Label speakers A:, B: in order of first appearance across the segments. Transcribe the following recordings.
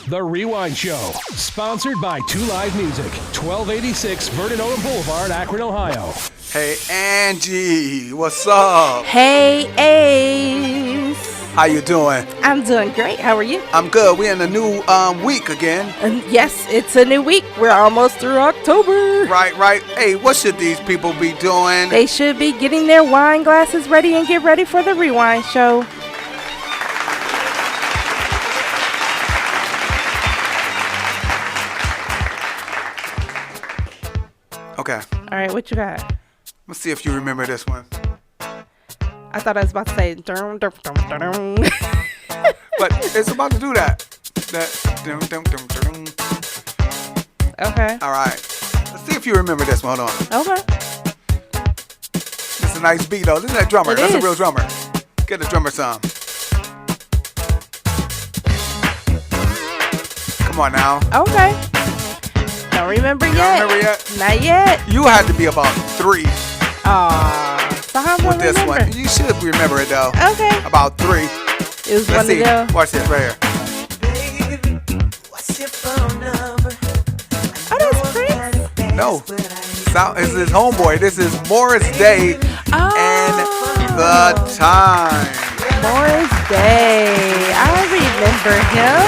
A: The Rewine Show, sponsored by 2 Live Music, 1286 Vernon Owen Boulevard, Akron, Ohio.
B: Hey, Angie, what's up?
C: Hey, Ace.
B: How you doing?
C: I'm doing great. How are you?
B: I'm good. We're in a new week again.
C: Yes, it's a new week. We're almost through October.
B: Right. Hey, what should these people be doing?
C: They should be getting their wine glasses ready and get ready for the Rewind Show.
B: Okay.
C: All right, what you got?
B: Let's see if you remember this one.
C: I thought I was about to say dum dum dum dum.
B: But it's about to do that. Dum, dum, dum, dum.
C: Okay.
B: All right. Let's see if you remember this one. Hold on.
C: Okay.
B: It's a nice beat, though. This is that drummer. That's a real drummer. Get the drummer some. Come on now.
C: Okay. Don't remember
B: You
C: yet.
B: don't remember yet?
C: Not yet.
B: You had to be about 3
C: So how do I
B: with this
C: remember?
B: one. You should remember it, though.
C: Okay.
B: About 3.
C: It was
B: Let's
C: one
B: see.
C: of them.
B: Watch this right here.
C: Oh, that's Prince.
B: No. This is Homeboy. This is Morris Day and The Time.
C: Morris Day. I remember him.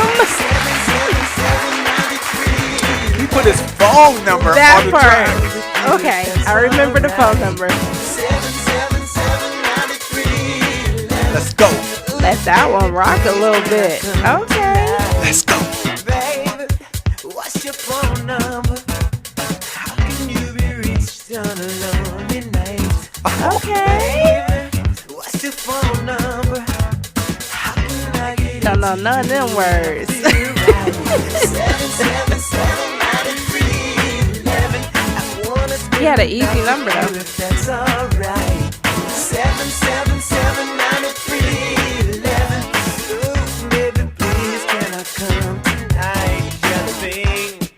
B: He put his phone number
C: That
B: on the
C: part.
B: track.
C: Okay, I remember the phone number.
B: Let's go.
C: Let that one rock a little bit. Okay.
B: Let's go.
D: What's your phone number? How can you be reached on a lonely night?
C: Okay.
D: What's your phone number? How can I get
C: No, none of them words.
D: 777-9311. I wanna
C: He had an easy number though.
D: if that's alright. 777-9311. Ooh, baby, please can I come tonight? Jellybean.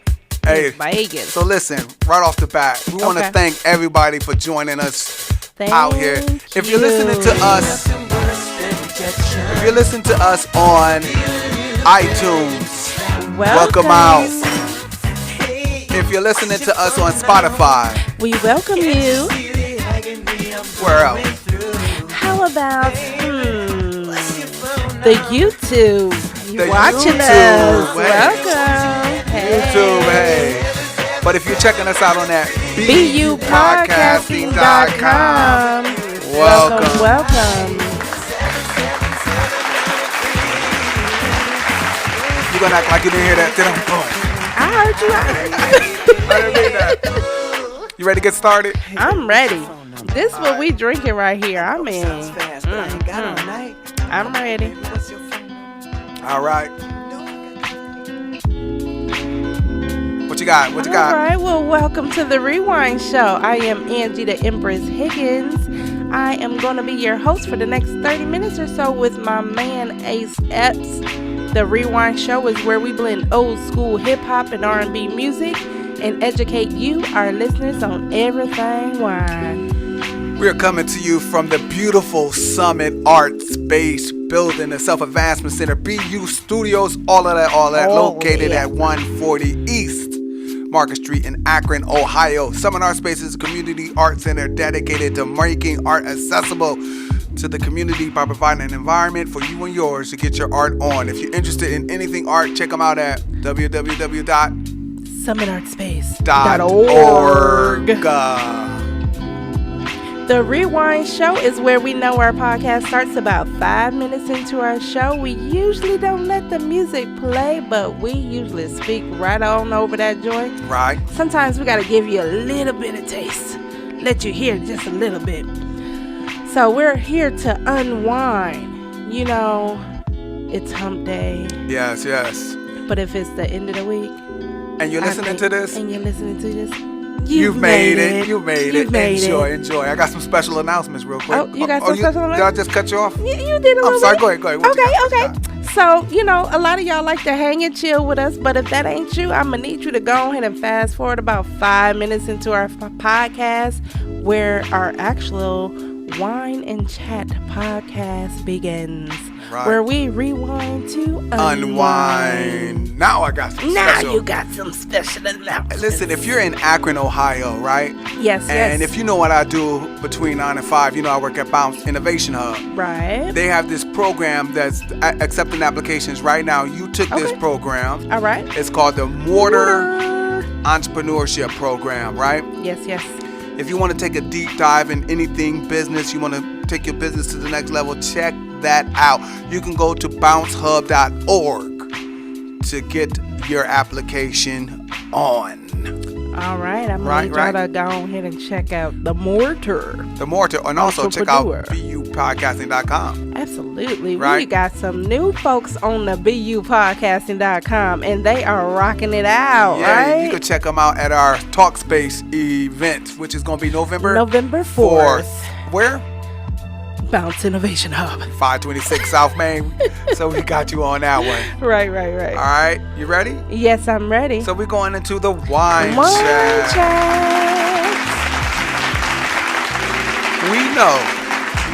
B: Hey,
C: Vegas.
B: so listen, right off the bat, we want to
C: Okay.
B: thank everybody for joining us out here. If you're listening to us, on iTunes, welcome out. If you're listening to us on Spotify,
C: We welcome you.
B: where else?
C: How about the YouTube? You
B: The
C: watching
B: YouTube,
C: us?
B: hey.
C: Welcome. Hey.
B: YouTube, hey. But if you're checking us out on that
C: BUpodcasting.com.
B: welcome.
C: Welcome.
B: You're going to act like you didn't hear that. Then boom.
C: I heard you.
B: I didn't mean that. You ready to get started?
C: I'm ready. This is what we drinking right here. I mean, I'm ready.
B: All right. What you got? What you
C: All
B: got?
C: right. Well, welcome to the Rewind Show. I am Angie the Empress Higgins. I am going to be your host for the next 30 minutes or so with my man Ace Epps. The Rewind Show is where we blend old school hip hop and R&B music and educate you, our listeners, on everything wine.
B: We're coming to you from the beautiful Summit Art Space building, the Self-Advancement Center, BU Studios, all of that, located at 140 East Market Street in Akron, Ohio. Summit Art Space is a community art center dedicated to making art accessible to the community by providing an environment for you and yours to get your art on. If you're interested in anything art, check them out at
C: SummitArtspace.org. The Rewind Show is where we know our podcast starts about 5 minutes into our show. We usually don't let the music play, but we usually speak right on over that joint.
B: Right.
C: Sometimes we got to give you a little bit of taste, let you hear just a little bit. So we're here to unwind. You know, it's hump day.
B: Yes.
C: But if it's the end of the week,
B: And you're listening to this?
C: and you're listening to this,
B: You've made it.
C: You've made it.
B: Enjoy. I got some special announcements real quick.
C: Oh, you got some special
B: Did I just cut you off?
C: You did a little
B: I'm sorry.
C: bit.
B: Go ahead. What you got?
C: Okay. So, you know, a lot of y'all like to hang and chill with us, but if that ain't you, I'm going to need you to go ahead and fast forward about 5 minutes into our podcast where our actual Wine and Chat podcast begins.
B: Right.
C: Where we rewind to
B: Unwind. Now I got some
C: Now
B: special.
C: you got some special announcements.
B: Listen, if you're in Akron, Ohio, right?
C: Yes,
B: And
C: yes.
B: if you know what I do between 9 and 5, you know I work at Bounce Innovation Hub.
C: Right.
B: They have this program that's accepting applications right now. You took this
C: Okay.
B: program.
C: All right.
B: It's called the Mortar Entrepreneurship Program, right?
C: Yes, yes.
B: If you want to take a deep dive in anything business, you want to take your business to the next level, check that out. You can go to bouncehub.org to get your application on.
C: All right. I'm
B: Right,
C: going to y'all to go ahead and check out the Mortar.
B: The Mortar, and also check out
C: Entrepreneur.
B: bupodcasting.com.
C: Absolutely. We
B: Right.
C: got some new folks on the bupodcasting.com, and they are rocking it out,
B: Yeah,
C: right?
B: you can check them out at our Talkspace event, which is going to be November
C: November 4th.
B: Where?
C: Bounce Innovation Hub.
B: 526 South Main. So we got you on that one.
C: Right, right, right.
B: All right, you ready?
C: Yes, I'm ready.
B: So we're going into the wine
C: Wine
B: chat.
C: chat.
B: We know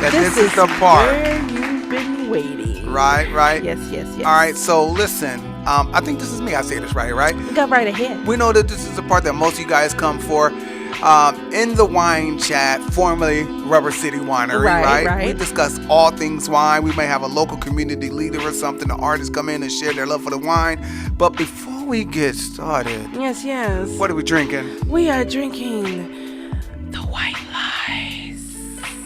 B: that this is the part.
C: where you've been waiting.
B: Right, right.
C: Yes, yes, yes.
B: All right, so listen. I think this is me. I say this right?
C: Go right ahead.
B: We know that this is the part that most of you guys come for. In the wine chat, formerly Rubber City Winery,
C: Right,
B: right? We
C: right.
B: discuss all things wine. We may have a local community leader or something. The artists come in and share their love for the wine. But before we get started,
C: Yes, yes.
B: what are we drinking?
C: We are drinking the White Lies.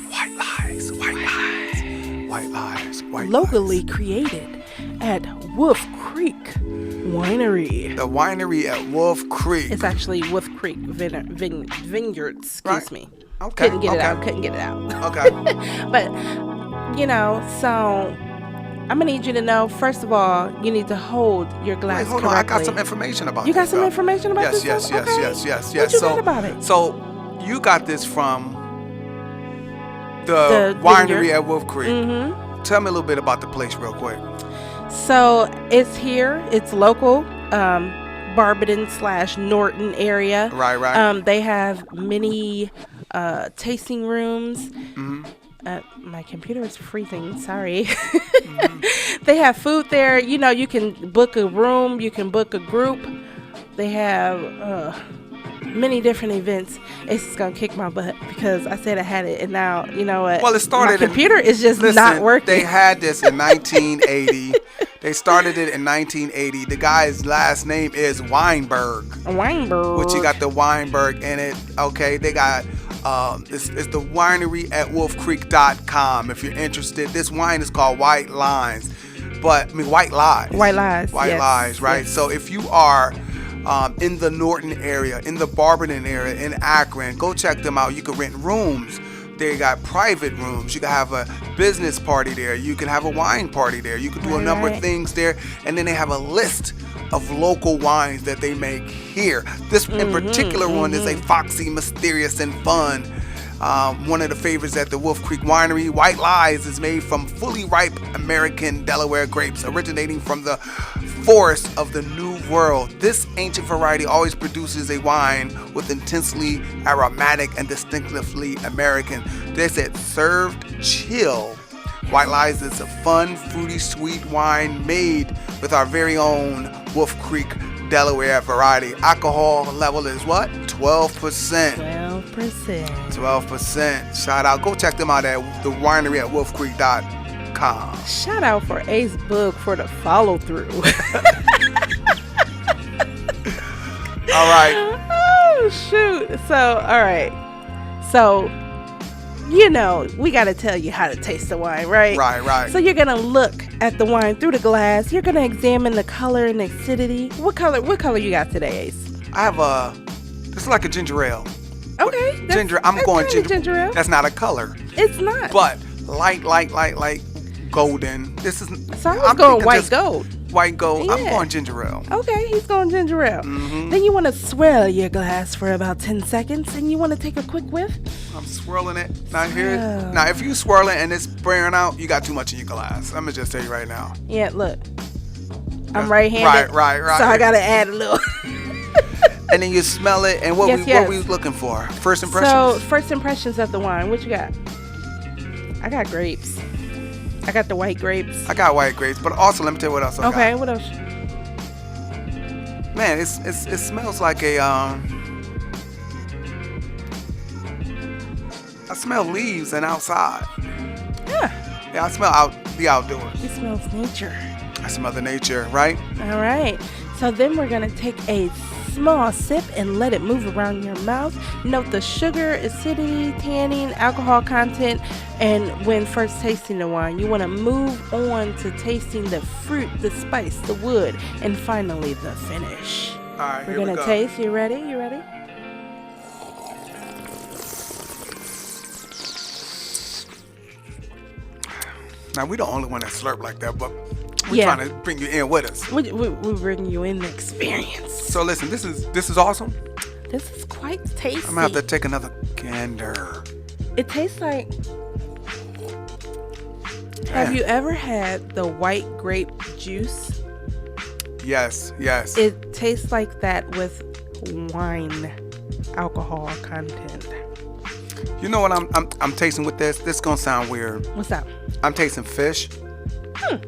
B: White lies, white lies, white lies, white
C: Locally
B: lies.
C: created at Wolf Creek Winery.
B: The winery at Wolf Creek.
C: It's actually Wolf Creek Vineyards. Excuse
B: Right.
C: me.
B: Okay,
C: Couldn't get it
B: okay.
C: out. Couldn't get it out.
B: Okay.
C: But, so I'm going to need you to know, first of all, you need to hold your glass
B: Wait, hold on. I
C: correctly.
B: got some information about
C: You got
B: this,
C: some
B: though.
C: information about
B: Yes,
C: this?
B: yes,
C: stuff?
B: yes,
C: Okay.
B: yes, yes,
C: What
B: yes.
C: you
B: So,
C: got about it?
B: so you got this from the
C: The
B: winery
C: vineyard.
B: at Wolf Creek.
C: Mm-hmm.
B: Tell me a little bit about the place real quick.
C: So it's here. It's local. Barberton/Norton area.
B: Right, right.
C: They have many tasting rooms.
B: Mm-hmm.
C: My computer is freezing. Sorry. They have food there. You can book a room. You can book a group. They have many different events. It's just gonna kick my butt because I said I had it, and now you know what?
B: Well, it started
C: My computer is just not working.
B: They had this in 1980. They started it in 1980. The guy's last name is Weinberg,
C: Weinberg.
B: which you got the Weinberg in it. Okay, they got it's the winery at wolfcreek.com if you're interested. This wine is called White Lies, White Lies.
C: White Lies.
B: White
C: yes,
B: Lies, right?
C: yes.
B: So if you are in the Norton area, in the Barberton area, in Akron, go check them out. You can rent rooms. They got private rooms. You can have a business party there. You can have a wine party there. You can do a number of
C: Right.
B: things there. And then they have a list of local wines that they make here. This in particular one is a foxy, mysterious, and fun. One of the favorites at the Wolf Creek Winery. White Lies is made from fully ripe American Delaware grapes originating from the forest of the New World. This ancient variety always produces a wine with intensely aromatic and distinctively American. They said served chill. White Lies is a fun, fruity, sweet wine made with our very own Wolf Creek Delaware variety. Alcohol level is what? 12%.
C: 12%.
B: 12%. Shout out. Go check them out at the winery at wolfcreek.com.
C: Shout out for Ace Book for the follow through.
B: All right.
C: Oh shoot. So all right. So we got to tell you how to taste the wine, right?
B: Right.
C: So you're gonna look at the wine through the glass. You're gonna examine the color and acidity. What color you got today, Ace?
B: I have this is like a ginger ale.
C: Okay. that's-
B: Ginger. I'm
C: that's
B: going
C: kinda
B: ginger.
C: ale.
B: That's not a color,
C: It's not.
B: but light golden. This is.
C: So I was
B: I'm
C: going
B: thinking
C: white
B: just
C: gold.
B: White gold. I'm
C: Yeah.
B: going ginger ale.
C: Okay, he's going ginger ale.
B: Mm-hmm.
C: Then you want to swirl your glass for about 10 seconds, and you want to take a quick whiff.
B: I'm swirling it. Now here.
C: Oh.
B: Now if you swirl it and it's spraying out, you got too much in your glass. I'm gonna just tell you right now.
C: Yeah, look. I'm right-handed.
B: Right.
C: So I got to add a little.
B: And then you smell it, and what
C: Yes,
B: what we was looking for? First impressions.
C: So, first impressions of the wine. What you got? I got grapes. I got the white grapes.
B: I got white grapes, but also let me tell you what else I got.
C: Okay, what else?
B: Man, it smells like a I smell leaves and outside. Yeah, I smell the outdoors.
C: It smells nature.
B: I smell the nature, right?
C: All right. So then we're going to take a small sip and let it move around your mouth. Note the sugar, acidity, tannin, alcohol content. And when first tasting the wine, you want to move on to tasting the fruit, the spice, the wood, and finally the finish.
B: All right,
C: We're going to taste. You ready? You ready?
B: Now, we the only one that slurp like that, but we're trying to bring you in with us.
C: We bring you in the experience.
B: So listen, this is awesome.
C: This is quite tasty.
B: I'm going to have to take another gander.
C: It tastes like... Have you ever had the white grape juice?
B: Yes.
C: It tastes like that with wine alcohol content.
B: You know what I'm tasting with this? This is going to sound weird.
C: What's that?
B: I'm tasting fish.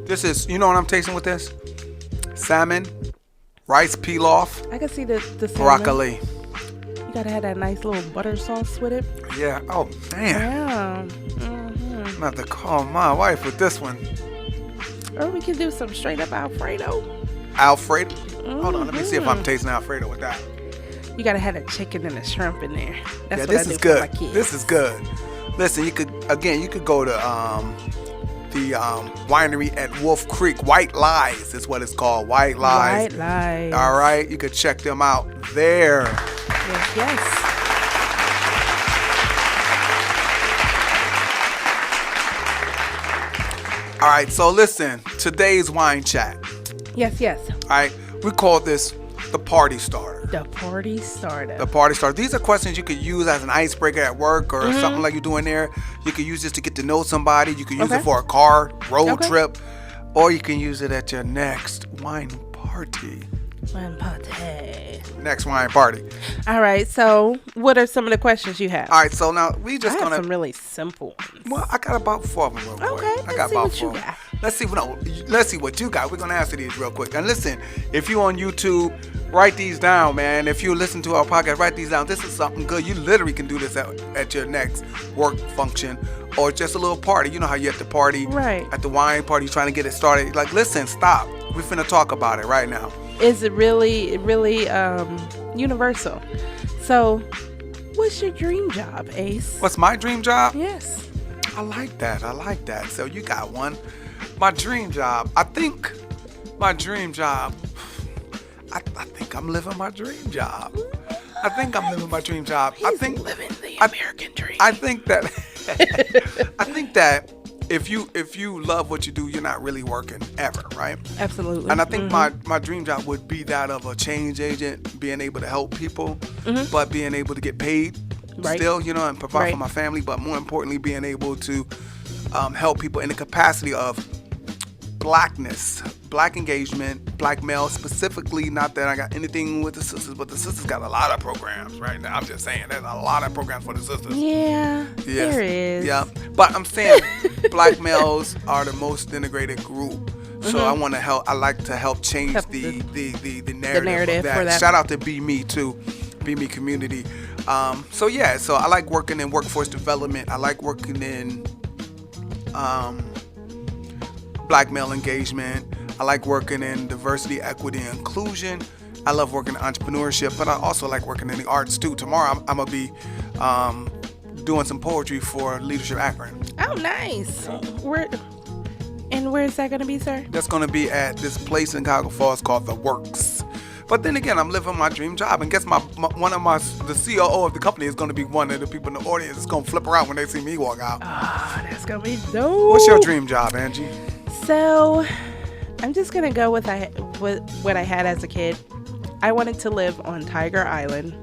B: This is, you know what I'm tasting with this? Salmon, rice pilaf,
C: I can see the salmon.
B: broccoli.
C: You gotta have that nice little butter sauce with it.
B: Yeah. Oh, man.
C: Yeah. Mm-hmm.
B: I'm about to call my wife with this one.
C: Or we can do some straight up Alfredo.
B: Alfredo. Hold on. Let me see if I'm tasting Alfredo with that.
C: You gotta have the chicken and the shrimp in there. That's what
B: this
C: I do
B: is good.
C: for my kids.
B: This is good. Listen, you could go to the winery at Wolf Creek. White Lies is what it's called. White Lies.
C: White Lies.
B: All right, you could check them out there.
C: Yes.
B: All right, so listen, today's wine chat.
C: Yes.
B: All right, we call this the party starter.
C: The party starter.
B: The party starter. These are questions you could use as an icebreaker at work or something like you're doing there. You could use this to get to know somebody. You could use it for a car road trip, or you can use it at your next wine party.
C: Wine party.
B: Next wine party.
C: All right. So, what are some of the questions you have?
B: All right. So now we just
C: I have
B: gonna.
C: some really simple ones.
B: Well, I got about 4 of them real quick.
C: Okay,
B: I got
C: let's see
B: about
C: what
B: 4.
C: you got.
B: Let's see what you got. We're gonna answer these real quick. And listen, if you on YouTube, write these down, man. If you listen to our podcast, write these down. This is something good. You literally can do this at your next work function or just a little party. You know how you at the party,
C: right?
B: At the wine party, you're trying to get it started. Like, listen, stop. We're finna talk about it right now.
C: Is it really universal? So, what's your dream job, Ace?
B: What's my dream job?
C: Yes.
B: I like that. So you got one. My dream job. I think my dream job. I think I'm living my dream job. I think I'm living my dream job.
C: He's living the American dream.
B: I think that. I think that if you love what you do, you're not really working ever, right?
C: Absolutely.
B: And I think my dream job would be that of a change agent, being able to help people, but being able to get paid still, you know, and provide for my family. But more importantly, being able to help people in the capacity of blackness, black engagement, black male specifically. Not that I got anything with the sisters, but the sisters got a lot of programs right now. I'm just saying there's a lot of programs for the sisters.
C: Yeah,
B: yes.
C: there is.
B: Yeah, but I'm saying black males are the most integrated group. So I want to help. I like to help change the narrative of that.
C: For that.
B: Shout out to Be Me too, Be Me community. So I like working in workforce development. I like working in black male engagement. I like working in diversity, equity, and inclusion. I love working in entrepreneurship, but I also like working in the arts too. Tomorrow I'm gonna be doing some poetry for Leadership Akron.
C: Oh, nice. Where is that gonna be, sir?
B: That's gonna be at this place in Cuyahoga Falls called The Works. But then again, I'm living my dream job, and guess the COO of the company is gonna be one of the people in the audience. It's gonna flip around when they see me walk out.
C: Ah, that's gonna be dope.
B: What's your dream job, Angie?
C: So, I'm just gonna go with what I had as a kid. I wanted to live on Tiger Island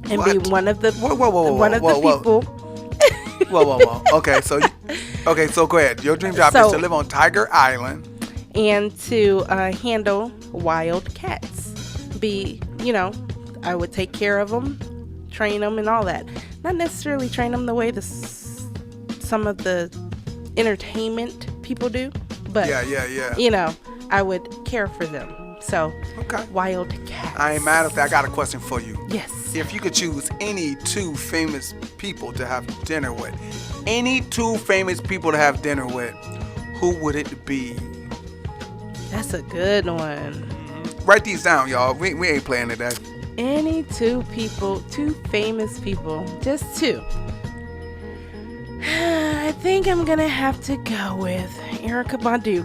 C: and be one of the people.
B: Whoa. Okay, so go ahead. Your dream job is to live on Tiger Island
C: and to handle wild cats. I would take care of them, train them, and all that. Not necessarily train them the way some of the entertainment people do, but
B: yeah.
C: you know, I would care for them. So,
B: Okay.
C: wild cats.
B: I ain't mad at that. I got a question for you.
C: Yes.
B: If you could choose any 2 famous people to have dinner with, any 2 famous people to have dinner with, who would it be?
C: That's a good one.
B: Write these down, y'all. We ain't playing today.
C: Any 2 famous people, just 2. I think I'm gonna have to go with Erykah Badu.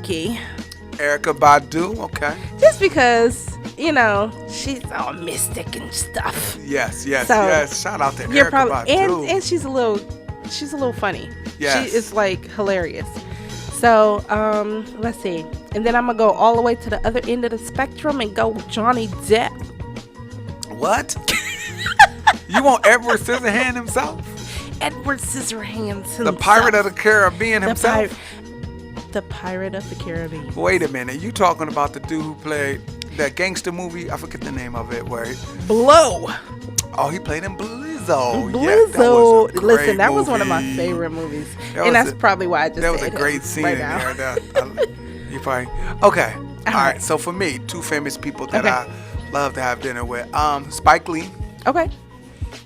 B: Erykah Badu, okay.
C: Just because, you know, she's all mystic and stuff.
B: Yes.
C: So,
B: Shout out to
C: You're
B: Erykah
C: probably
B: Badu.
C: and she's a little funny.
B: Yes.
C: She is like hilarious. So, let's see. And then I'm gonna go all the way to the other end of the spectrum and go with Johnny Depp.
B: What? You want Edward Scissorhands himself?
C: Edward Scissorhands himself.
B: The Pirate of the Caribbean himself?
C: The Pirate of the Caribbean.
B: Wait a minute. You talking about the dude who played that gangster movie? I forget the name of it. Where?
C: Blow.
B: Oh, he played in Blizzo.
C: Blizzo.
B: Yeah, that was a great
C: Listen, that was one of my
B: movie.
C: favorite movies.
B: That
C: And
B: was
C: that's probably why I just
B: That was
C: said
B: a great
C: him
B: scene
C: right
B: in
C: now.
B: there. You probably okay. All right. So for me, 2 famous people that
C: Okay.
B: I love to have dinner with. Spike Lee.
C: Okay.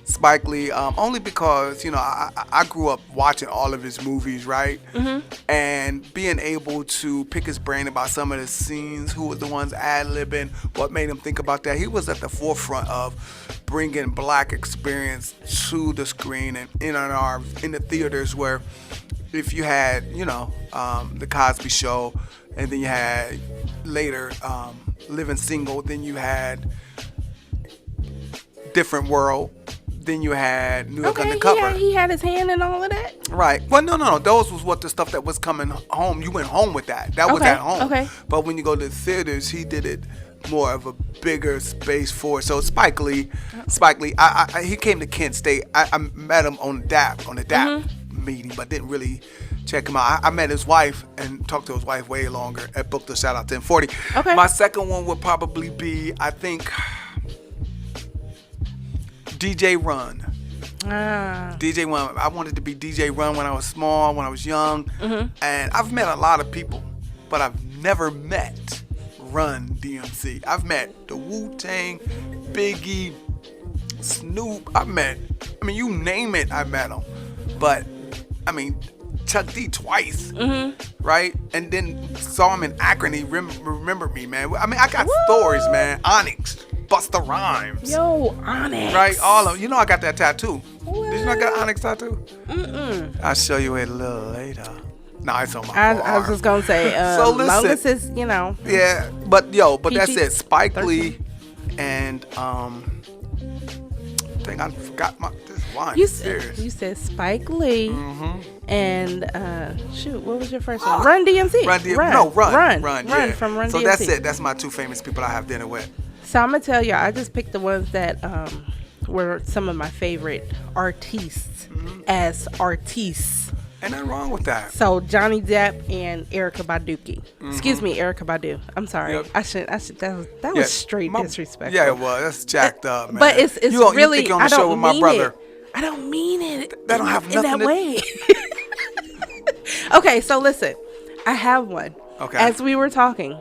B: Spike Lee, only because, you know, I grew up watching all of his movies, right? Mm-hmm. And being able to pick his brain about some of the scenes, who was the ones ad-libbing, what made him think about that. He was at the forefront of bringing black experience to the screen and in the theaters, where if you had, you know, The Cosby Show, and then you had later Living Single, then you had Different World, then you had New York Undercover.
C: He had his hand in all of that.
B: Right. Well, no. Those was what the stuff that was coming home. You went home with that. That was
C: Okay,
B: at home.
C: okay.
B: But when you go to the theaters, he did it more of a bigger space for it. So Spike Lee, he came to Kent State. I met him on the DAP meeting, but didn't really check him out. I met his wife and talked to his wife way longer at Book the Shout Out 1040.
C: Okay.
B: My second one would probably be, I think, DJ Run. DJ Run. I wanted to be DJ Run when I was small, when I was young. Mm-hmm. And I've met a lot of people, but I've never met Run DMC. I've met the Wu-Tang, Biggie, Snoop. You name it, I met them. But, Chuck D twice, right? And then saw him in Akron. He remembered me, man. I got stories, man. Onyx. Busta Rhymes.
C: Yo, Onyx.
B: Right? All of them. You know I got that tattoo.
C: What?
B: Did you know I got an Onyx tattoo? I'll show you it a little later. No, it's on my forearm.
C: I was just going to say,
B: So listen.
C: longest is,
B: Yeah, but that's
C: PG
B: it. Spike
C: 13.
B: Lee and, dang, I forgot this wine.
C: You
B: Serious.
C: said Spike Lee and, what was your first one? Run DMC.
B: Run. Yeah.
C: From Run
B: so
C: DMC.
B: that's it. That's my 2 famous people I have dinner with.
C: So I'm going to tell y'all, I just picked the ones that were some of my favorite artists as artistes.
B: Ain't nothing wrong with that.
C: So Johnny Depp and Erykah Badu. Excuse me, Erykah Badu. I'm sorry.
B: Yep.
C: I should. That was straight disrespectful.
B: Yeah, it was. That's jacked up, man.
C: But it's really.
B: You think on the
C: I
B: show
C: don't
B: with my
C: mean
B: brother.
C: it. I don't mean it.
B: That don't have
C: in that
B: nothing
C: way. Okay, so listen. I have one.
B: Okay.
C: As we were talking,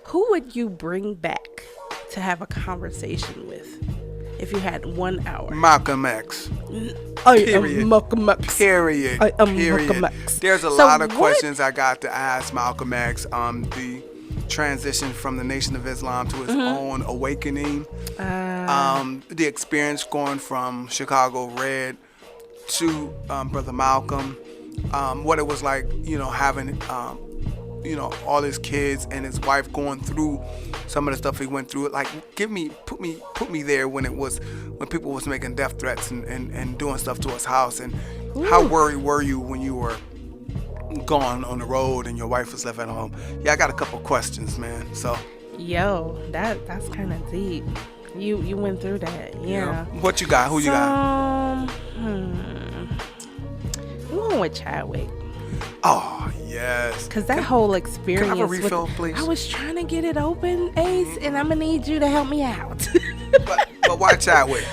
C: who would you bring back to have a conversation with if you had 1 hour?
B: Malcolm X.
C: I
B: Period.
C: am Malcolm X.
B: Period.
C: I am
B: Period.
C: Malcolm X.
B: There's a
C: So
B: lot of
C: what-
B: questions I got to ask Malcolm X. The transition from the Nation of Islam to his own awakening. The experience going from Chicago Red to Brother Malcolm. What it was like, having all his kids and his wife going through some of the stuff he went through. Like, put me there when people was making death threats and doing stuff to his house. And how worried were you when you were gone on the road and your wife was left at home? Yeah, I got a couple questions, man. So,
C: Yo, that's kind of deep. You went through that, yeah.
B: What you got? Who you got?
C: I'm going with Chadwick.
B: Oh, yes.
C: Because that whole experience.
B: Can I have a refill, please?
C: I was trying to get it open, Ace, and I'm going to need you to help me out.
B: But why Chadwick?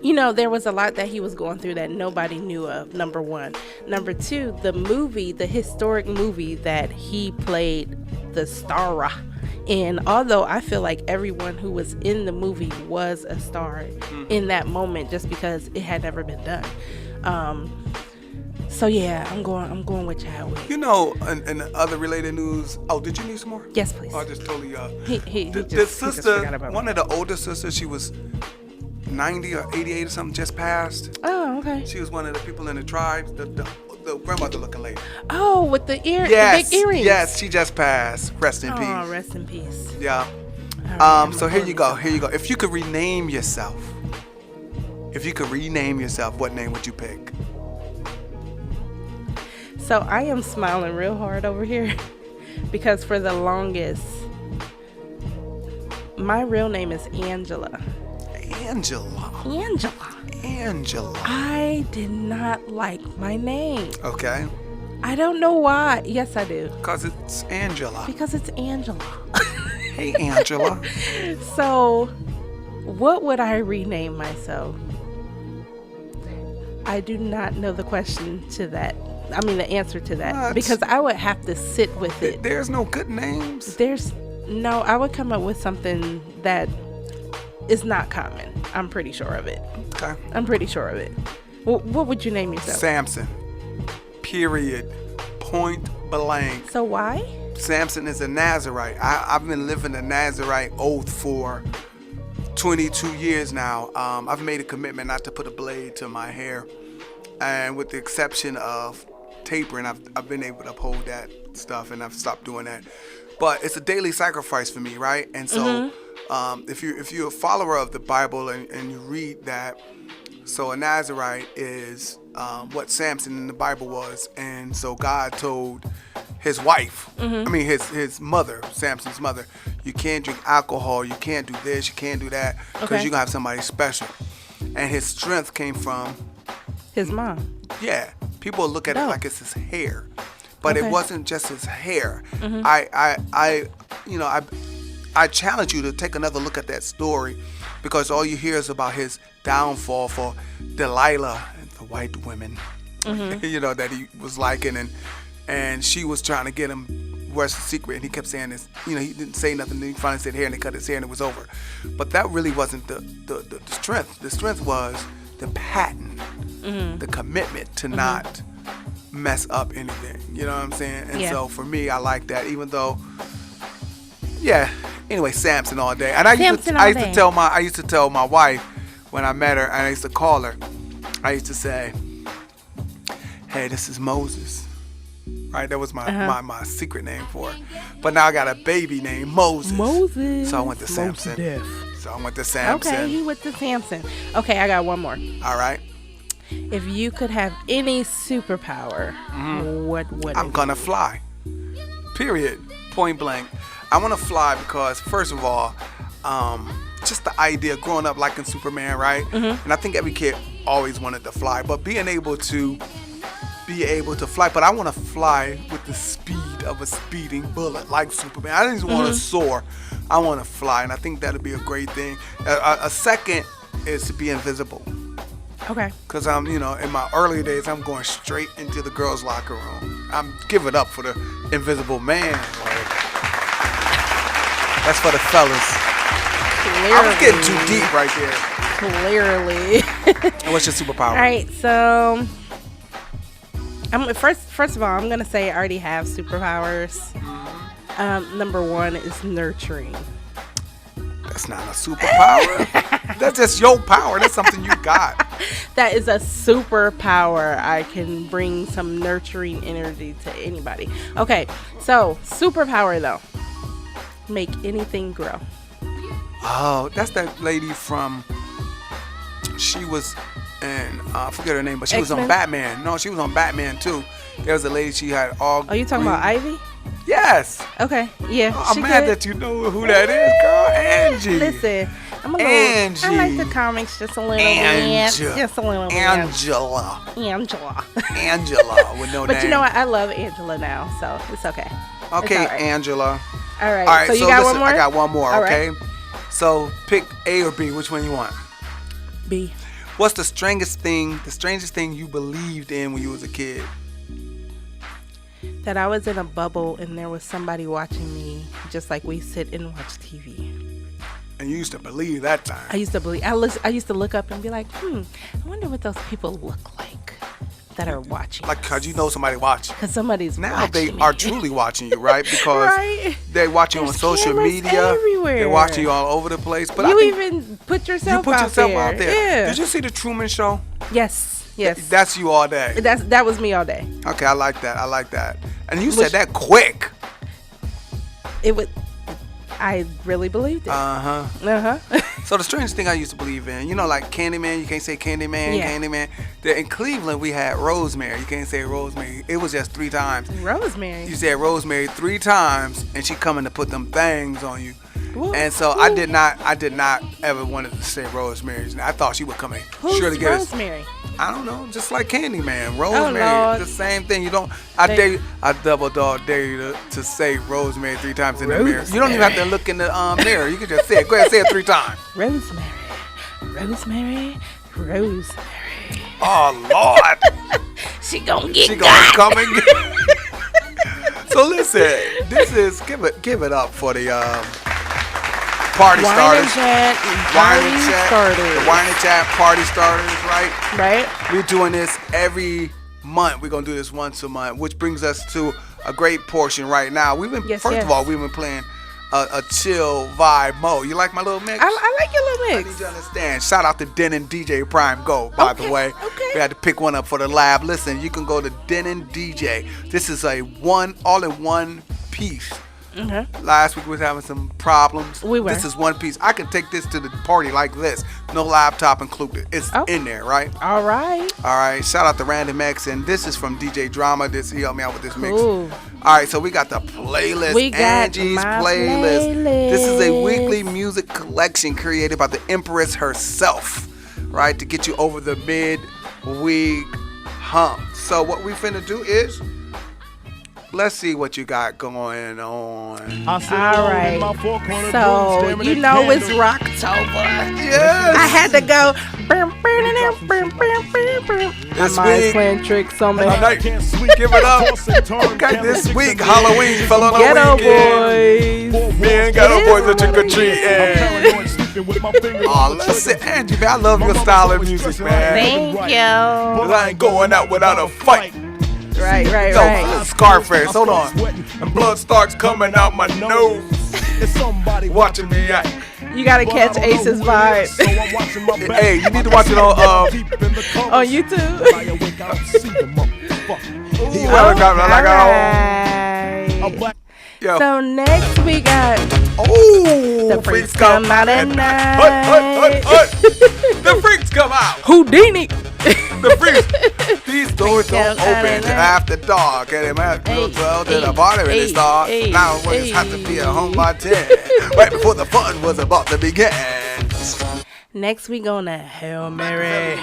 C: you know, there was a lot that he was going through that nobody knew of, number one. Number two, the historic movie that he played the star in, although I feel like everyone who was in the movie was a star in that moment just because it had never been done. So yeah, I'm going with Chadwick.
B: You know, in other related news, did you need some more?
C: Yes, please.
B: Oh, I just totally,
C: the
B: sister,
C: forgot about
B: one of the older sisters, she was 90 or 88 or something, just passed.
C: Oh, okay.
B: She was one of the people in the tribes, the grandmother looking lady.
C: Oh, with the
B: yes,
C: the big earrings.
B: Yes, she just passed. Rest in peace.
C: Oh, rest in peace.
B: Yeah.
C: Right,
B: so here you go. If you could rename yourself, what name would you pick?
C: So I am smiling real hard over here because for the longest, my real name is Angela. Angela. I did not like my name.
B: Okay.
C: I don't know why. Yes, I do.
B: Because it's Angela.
C: Because it's Angela.
B: Hey, Angela.
C: So, what would I rename myself? I do not know the question to that. I mean, the answer to that. Because I would have to sit with it.
B: There's no good names.
C: No, I would come up with something that is not common. I'm pretty sure of it.
B: Okay.
C: I'm pretty sure of it. What would you name yourself?
B: Samson. Period. Point blank.
C: So why?
B: Samson is a Nazarite. I've been living a Nazarite oath for 22 years now. I've made a commitment not to put a blade to my hair. And with the exception of tapering, I've been able to uphold that stuff, and I've stopped doing that. But it's a daily sacrifice for me, right? And so if you're a follower of the Bible and you read that, so a Nazarite is what Samson in the Bible was. And so God told his wife, his mother, Samson's mother, you can't drink alcohol, you can't do this, you can't do that, because you're going to have somebody special. And his strength came from
C: his mom.
B: Yeah. People look at it like it's his hair. But it wasn't just his hair. I challenge you to take another look at that story, because all you hear is about his downfall for Delilah and the white women, that he was liking, and she was trying to get him. Where's the secret? And he kept saying this. He didn't say nothing. Then he finally said hair, and they cut his hair, and it was over. But that really wasn't the strength. The strength was the pattern, the commitment to not mess up anything. You know what I'm saying? And so for me, I like that, even though, anyway, Samson all day. And I used to tell my wife when I met her, and I used to call her, I used to say, hey, this is Moses. Right? That was my secret name for her. But now I got a baby named Moses. So I went to Samson.
C: Okay, he went to Samson. Okay, I got one more.
B: All right.
C: If you could have any superpower, what would it be?
B: I'm gonna fly. Period. Point blank. I want to fly because, first of all, just the idea of growing up liking Superman, right? And I think every kid always wanted to fly, but being able to fly. But I want to fly with the speed of a speeding bullet, like Superman. I didn't want to soar. I want to fly, and I think that'd be a great thing. A second is to be invisible.
C: Okay.
B: Because I'm, in my early days, I'm going straight into the girls' locker room. I'm giving up for the invisible man. That's for the fellas.
C: Clearly.
B: I was getting too deep right there.
C: Clearly.
B: And what's your superpower?
C: All right, so first of all, I'm gonna say I already have superpowers. Number one is nurturing.
B: That's not a superpower. That's just your power. That's something you got.
C: That is a superpower. I can bring some nurturing energy to anybody. Okay, so superpower though. Make anything grow.
B: Oh, that's that lady from. She was in. I forget her name, but she was on Batman. No, she was on Batman too. There was a lady. She had all.
C: Are you talking about Ivy?
B: Yes.
C: Okay. Yeah.
B: I'm mad that you know who that is, girl. Angie.
C: Listen, I'm a little.
B: Angie.
C: I like the comics just a little bit. Just a little bit.
B: Angela with no name.
C: But you know what? I love Angela now, so it's okay.
B: Okay,
C: it's all right.
B: Angela.
C: All right. So you got one more?
B: I got one more.
C: All
B: okay.
C: Right.
B: So pick A or B. Which one you want?
C: B.
B: What's the strangest thing you believed in when you was a kid?
C: That I was in a bubble and there was somebody watching me, just like we sit and watch TV.
B: And you used to believe that time.
C: I used to look up and be like, I wonder what those people look like that are watching.
B: Like, cause you know somebody watching.
C: Because somebody's
B: now
C: watching
B: they
C: me.
B: are truly watching you, right? Because
C: right?
B: they watch you on
C: There's
B: social
C: cameras
B: media.
C: everywhere.
B: They're watching you all over the place. But
C: You
B: I think
C: even put yourself,
B: out there.
C: Yeah.
B: Did you see the Truman Show?
C: Yes.
B: That's you all day.
C: That was me all day.
B: Okay, I like that. And you said that quick.
C: It was. I really believed it.
B: So the strangest thing I used to believe in, you know, like Candyman, you can't say Candyman,
C: Yeah.
B: Candyman. In Cleveland, we had Rosemary. You can't say Rosemary. It was just 3 times.
C: Rosemary.
B: You said Rosemary 3 times, and she coming to put them things on you.
C: Ooh,
B: And so
C: ooh.
B: I did not ever wanted to say Rosemary's. I thought she would come in.
C: Who's
B: Surely get us.
C: Rosemary?
B: I don't know, just like Candyman, Rosemary,
C: Lord.
B: the same thing. You don't. I double dog dare you to say Rosemary 3 times in the mirror. You don't even have to look in the mirror. You can just say it. Go ahead, say it 3 times.
C: Rosemary.
B: Oh Lord,
C: She gonna get
B: she gonna come and get. So listen, this is give it up for the party starters.
C: The wine and chat
B: party starters, right?
C: Right.
B: We're doing this every month. We're gonna do this once a month, which brings us to a great portion right now. We've been first of all, we've been playing a chill vibe mode. You like my little mix?
C: I like your little
B: I
C: mix.
B: need you to understand. Shout out to Den and DJ Prime Go, by the way.
C: Okay.
B: We had to pick one up for the lab. Listen, you can go to Den and DJ. This is a all-in-one piece. Last week we was having some problems.
C: We were.
B: This is one piece. I can take this to the party like this. No laptop included. It's in there, right?
C: All right.
B: All right. Shout out to Random X, and this is from DJ Drama. He helped me out with this mix.
C: Ooh.
B: All right, so we got the playlist.
C: We got
B: Angie's
C: my
B: playlist. This is a
C: playlist.
B: weekly music collection created by the Empress herself, right, to get you over the mid-week hump. So what we finna do is, let's see what you got going on.
C: All right. So, you know it's Rocktober.
B: Yes.
C: I had to go.
B: This
C: My mind's
B: week,
C: playing tricks on me.
B: give it up. Okay, this week, Halloween fell on a
C: Ghetto
B: weekend.
C: boys.
B: Man, Ghetto
C: It
B: boys
C: is
B: are trick or treat. Oh, listen, Angie, man, I love your style of music, man.
C: Thank you.
B: I ain't going out without a fight.
C: Right.
B: No, Scarface, hold on. And blood starts coming out my nose. Watching me act.
C: You gotta catch Ace's vibe
B: Hey, you need to watch it on
C: on YouTube. Alright.
B: Yo.
C: So next we got
B: Oh,
C: the freaks come out at night.
B: The freaks come out.
C: Houdini.
B: The freaks. These doors don't open till after dark. And it might go 12 to the party when it starts. Now when it's have to be at home by 10. Right before the fun was about to begin.
C: Next we gonna Hail Mary.
B: Hey,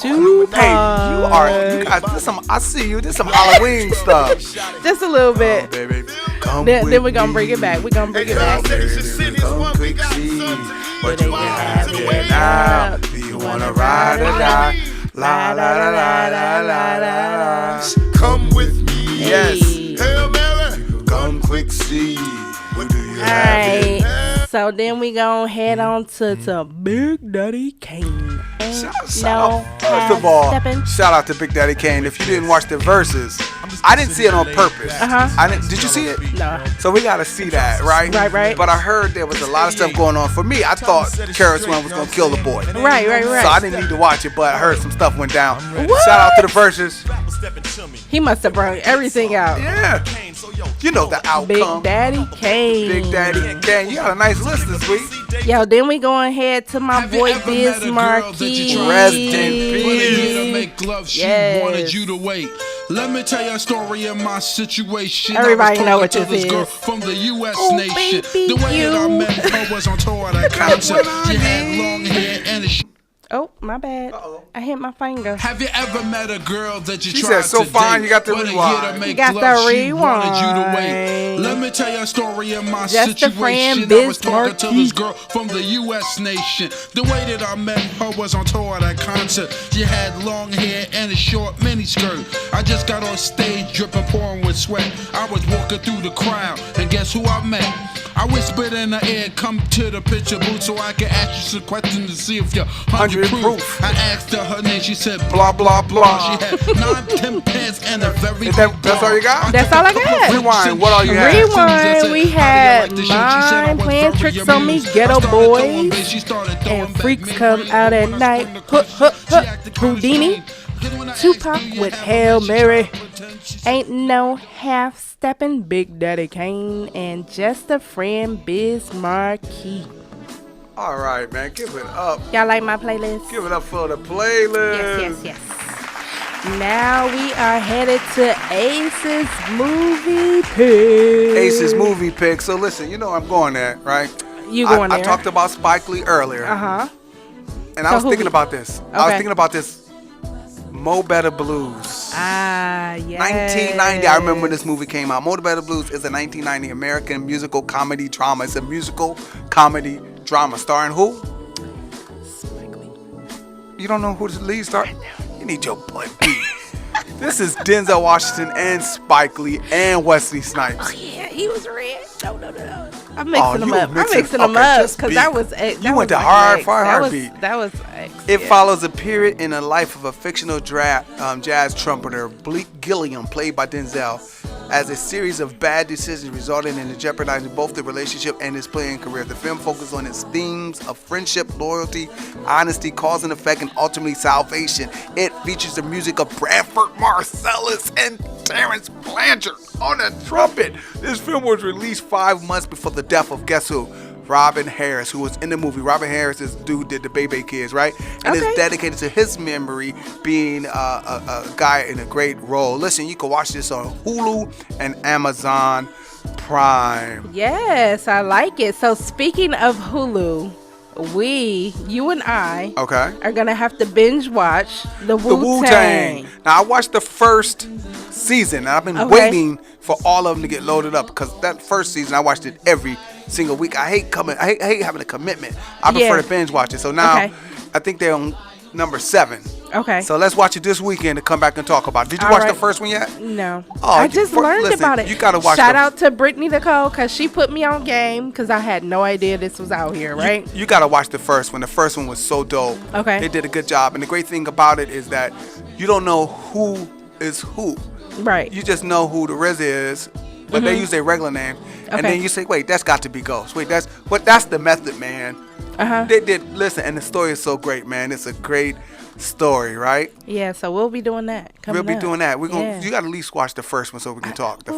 B: you guys, this some, I see you, this some Halloween stuff.
C: Just a little bit.
B: Oh, baby, come
C: Then
B: with
C: we're gonna
B: me.
C: bring it back. We're gonna bring it back.
B: Come quick, see what you can have here now. Do you wanna ride or die? La la la la la la la.
E: Come with me.
B: Yes.
E: Hail Mary.
B: Come quick, see what do you have here?
C: Alright. So then we gonna head on to Big Daddy Kane.
B: First of all, shout out to Big Daddy Kane. If you didn't watch the verses, I didn't see it on purpose. Did you see it?
C: No.
B: So we gotta see that, right?
C: Right.
B: But I heard there was a lot of stuff going on. For me, I thought Karis One was gonna kill the boy.
C: Right.
B: So I didn't need to watch it, but I heard some stuff went down.
C: What?
B: Shout out to the verses.
C: He must have brought everything out.
B: Yeah. You know the outcome.
C: Big Daddy Kane.
B: Big Daddy Kane. You got a nice list this week.
C: Yo, then we going ahead to my boy Biz Markie.
B: Rest in peace.
F: To make love, she
C: Yes.
F: wanted you to wait. Let me tell you a story of my situation.
C: Everybody
F: I was
C: know
F: talking
C: what
F: to
C: this
F: girl
C: is.
F: from the U.S.
C: Oh,
F: nation.
C: baby,
F: The way that I
C: you.
F: met her was on tour at a concert. She had long hair and a
C: Oh, my bad. I hit my finger.
F: Have you ever met a girl that you
B: She
F: tried
B: said, so
F: to
B: fine,
F: date,
B: you got the
F: but a year
B: rewind.
F: to make
C: You got
F: love,
C: the
F: she wanted you to wait.
C: rewind.
F: Let me tell you a story of my
C: Just a friend,
F: situation. I was talking
C: Bismarcky.
F: to this girl from the U.S. nation. The way that I met her was on tour at a concert. She had long hair and a short miniskirt. I just got on stage dripping, pouring with sweat. I was walking through the crowd, and guess who I met? I whispered in her ear, come to the picture booth so I can ask you some questions to see if you're 100 proof. I asked her name, she said
B: Blah, blah, blah.
F: She had 9, 10 pants and a very
B: Is that-
F: big
B: that's
F: bra.
B: all you got?
C: That's all I got.
B: Rewind, what all you had?
C: Rewind, we had Mine playing tricks on me, Ghetto Boys, and Freaks Come Out at Night, Houdini, Tupac with Hail Mary, Ain't No Half Steppin', Big Daddy Kane, and Just a Friend, Bismarcky.
B: All right, man. Give it up.
C: Y'all like my playlist?
B: Give it up for the playlist.
C: Yes. Now we are headed to Ace's movie pick.
B: Ace's movie pick. So listen, you know I'm going there, right?
C: You going there?
B: I talked about Spike Lee earlier.
C: Uh-huh.
B: And I was thinking about this. I was
C: Okay.
B: thinking about this Mo Better Blues.
C: Ah, yes.
B: 1990. I remember when this movie came out. Mo Better Blues is a 1990 American musical comedy drama. It's a musical comedy drama starring who?
C: Spike Lee.
B: You don't know who the lead star? You need your boy B. This is Denzel Washington and Spike Lee and Wesley Snipes.
C: Oh, yeah, he was red. No. I'm
B: Oh,
C: mixing them
B: you
C: up. I'm
B: mixing-
C: mixing them
B: okay,
C: up
B: just
C: because
B: beat.
C: that was X.
B: You went to hard
C: X.
B: for
C: That
B: heartbeat.
C: That was X.
B: It
C: yeah.
B: follows a period in the life of a fictional jazz trumpeter, Bleak Gilliam, played by Denzel, as a series of bad decisions resulted in jeopardizing both the relationship and his playing career. The film focuses on its themes of friendship, loyalty, honesty, cause and effect, and ultimately salvation. It features the music of Bradford Marcellus and Terrence Blanchard on the trumpet. This film was released 5 months before the death of, guess who? Robin Harris, who was in the movie. Robin Harris is the dude who did the Baby Kids, right? And
C: Okay.
B: it's dedicated to his memory, being a guy in a great role. Listen, you can watch this on Hulu and Amazon Prime.
C: Yes, I like it. So speaking of Hulu, you and I
B: Okay.
C: are going to have to binge watch the
B: The
C: Wu-Tang.
B: Wu-Tang. Now, I watched the first season, and I've been
C: Okay.
B: waiting for all of them to get loaded up, because that first season, I watched it every single week. I hate having a commitment. I prefer
C: Yeah.
B: to binge watch it. So now,
C: Okay.
B: I think they're on number 7.
C: Okay.
B: So let's watch it this weekend to come back and talk about it. Did you
C: All
B: watch the
C: right.
B: first one yet?
C: No.
B: Oh,
C: I just learned
B: listen,
C: about it.
B: you gotta watch
C: Shout
B: the-
C: out to Brittany Nicole because she put me on game because I had no idea this was out here, right?
B: You gotta watch the first one. The first one was so dope.
C: Okay.
B: They did a good job. And the great thing about it is that you don't know who is who.
C: Right.
B: You just know who the RZA is, but they use their regular name. And
C: Okay.
B: then you say, wait, that's got to be Ghost. Wait, that's the Method Man.
C: Uh-huh.
B: They did, listen, and the story is so great, man. It's a great story, right?
C: Yeah, so we'll be doing that.
B: We'll be doing that. We're gonna.
C: Yeah.
B: You got to at least watch the first one so we can talk. The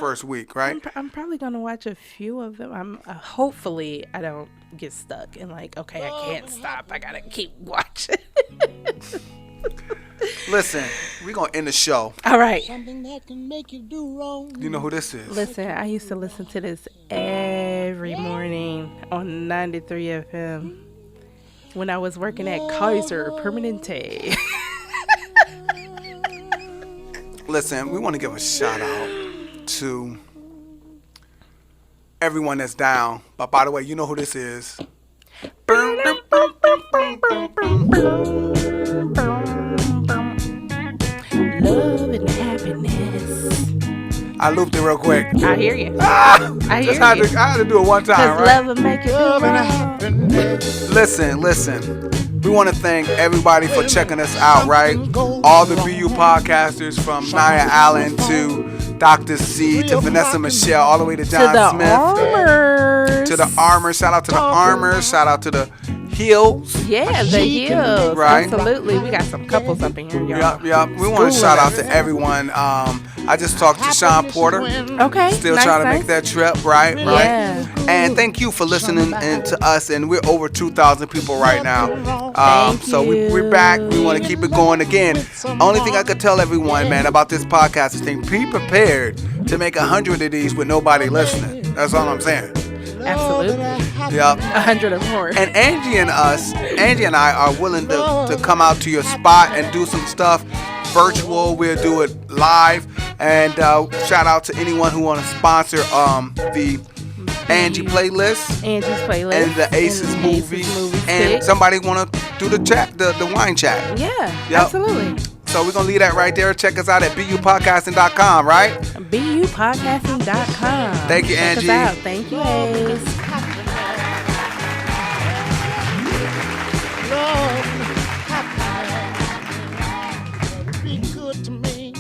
B: first week, right?
C: I'm probably gonna watch a few of them. I'm hopefully I don't get stuck and like, okay, I can't stop. I gotta keep watching.
B: Listen, we're gonna end the show.
C: All right.
D: Something that can make you do wrong.
B: You know who this is?
C: Listen, I used to listen to this every morning on 93 FM when I was working at Kaiser Permanente.
B: Listen, we want to give a shout out to everyone that's down. But by the way, you know who this is.
C: Love and happiness.
B: I looped it real quick.
C: I hear you.
B: I
C: I hear
B: had
C: you.
B: to do it one time,
C: Cause
B: right?
C: love will make you do right.
B: Listen. We want to thank everybody for checking us out, right? All the BU podcasters from Nia Allen to Dr. C to Vanessa Michelle, all the way to John
C: To the
B: Smith.
C: Armors.
B: To the Armor. Shout out to the Armor. Shout out to the Heels.
C: Yeah, the heels.
B: Right.
C: Absolutely. We got some couples up in here, y'all.
B: Yup. We want to shout out to everyone. I just talked to Sean Porter.
C: Okay.
B: Still
C: nice,
B: trying to
C: nice.
B: make that trip, right?
C: Yeah.
B: And thank you for listening and to us. And we're over 2,000 people right now.
C: Thank
B: So
C: you.
B: we're back. We want to keep it going again. Only thing I could tell everyone, man, about this podcast is be prepared to make 100 of these with nobody listening. That's all I'm saying.
C: Absolutely.
B: Yep.
C: 100 or more.
B: And Angie and I are willing to come out to your spot and do some stuff virtual. We'll do it live. And shout out to anyone who want to sponsor the Angie playlist.
C: Angie's playlist.
B: And the Aces movie. And
C: stick.
B: somebody want to do the chat, the wine chat.
C: Yeah,
B: Yep.
C: absolutely.
B: So we're going to leave that right there. Check us out at bupodcasting.com, right?
C: bupodcasting.com.
B: Thank you,
C: Check
B: Angie.
C: us out. Thank you, Ace.
E: Be good to me.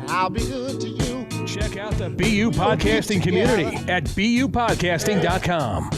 E: I'll be good to you.
A: Check out the BU Podcasting community at bupodcasting.com.